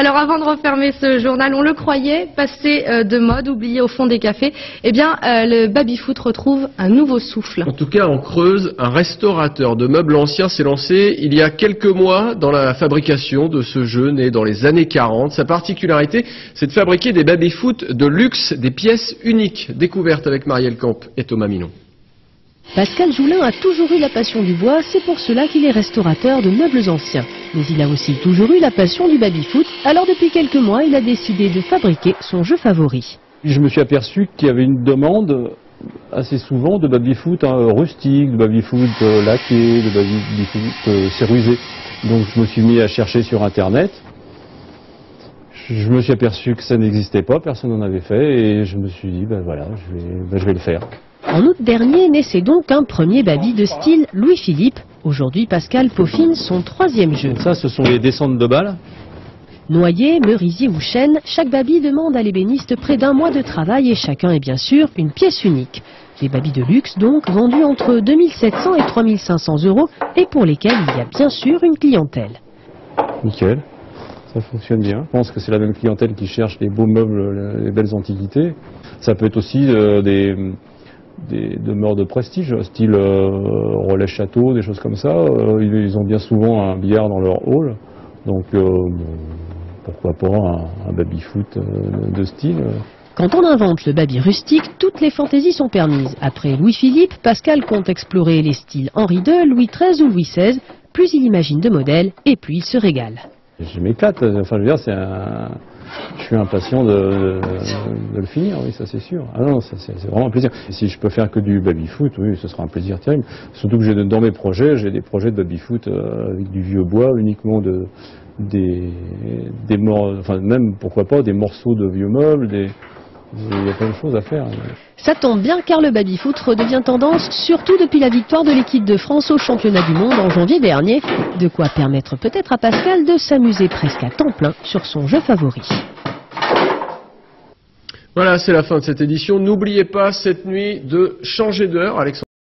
Alors avant de refermer ce journal, on le croyait, passé de mode, oublié au fond des cafés, eh bien le baby-foot retrouve un nouveau souffle. En tout cas, en Creuse, un restaurateur de meubles anciens s'est lancé il y a quelques mois dans la fabrication de ce jeu né dans les années 40. Sa particularité, c'est de fabriquer des baby-foot de luxe, des pièces uniques, découvertes avec Marielle Camp et Thomas Milon. Pascal Joulin a toujours eu la passion du bois, c'est pour cela qu'il est restaurateur de meubles anciens. Mais il a aussi toujours eu la passion du baby-foot, alors depuis quelques mois, il a décidé de fabriquer son jeu favori. Je me suis aperçu qu'il y avait une demande assez souvent de baby-foot rustique, de baby-foot laqué, de baby-foot cérusé. Donc je me suis mis à chercher sur Internet. Je me suis aperçu que ça n'existait pas, personne n'en avait fait, et je me suis dit, ben voilà, je vais le faire. En août dernier, naissait donc un premier baby de style Louis-Philippe. Aujourd'hui, Pascal peaufine son troisième jeu. Ça, ce sont les descentes de balles. Noyer, merisier ou chêne, chaque baby demande à l'ébéniste près d'un mois de travail et chacun est bien sûr une pièce unique. Des babys de luxe donc, vendus entre 2700 et 3500 € et pour lesquels il y a bien sûr une clientèle. Nickel, ça fonctionne bien. Je pense que c'est la même clientèle qui cherche les beaux meubles, les belles antiquités. Ça peut être aussi des demeures de prestige, style relais château, des choses comme ça. Ils ont bien souvent un billard dans leur hall, donc pourquoi pas un baby-foot de style. Quand on invente le baby rustique, toutes les fantaisies sont permises. Après Louis-Philippe, Pascal compte explorer les styles Henri II, Louis XIII ou Louis XVI. Plus il imagine de modèles, et plus il se régale. Je m'éclate, enfin je veux dire, je suis impatient de le finir, oui, ça c'est sûr. Ah non, c'est vraiment un plaisir. Et si je peux faire que du baby-foot, oui, ce sera un plaisir terrible. Surtout que dans mes projets, j'ai des projets de baby-foot avec du vieux bois, uniquement enfin même, pourquoi pas, des morceaux de vieux meubles, il y a plein de choses à faire. Ça tombe bien car le baby-foot redevient tendance, surtout depuis la victoire de l'équipe de France au championnat du monde en janvier dernier. De quoi permettre peut-être à Pascal de s'amuser presque à temps plein sur son jeu favori. Voilà, c'est la fin de cette édition. N'oubliez pas cette nuit de changer d'heure, Alexandre.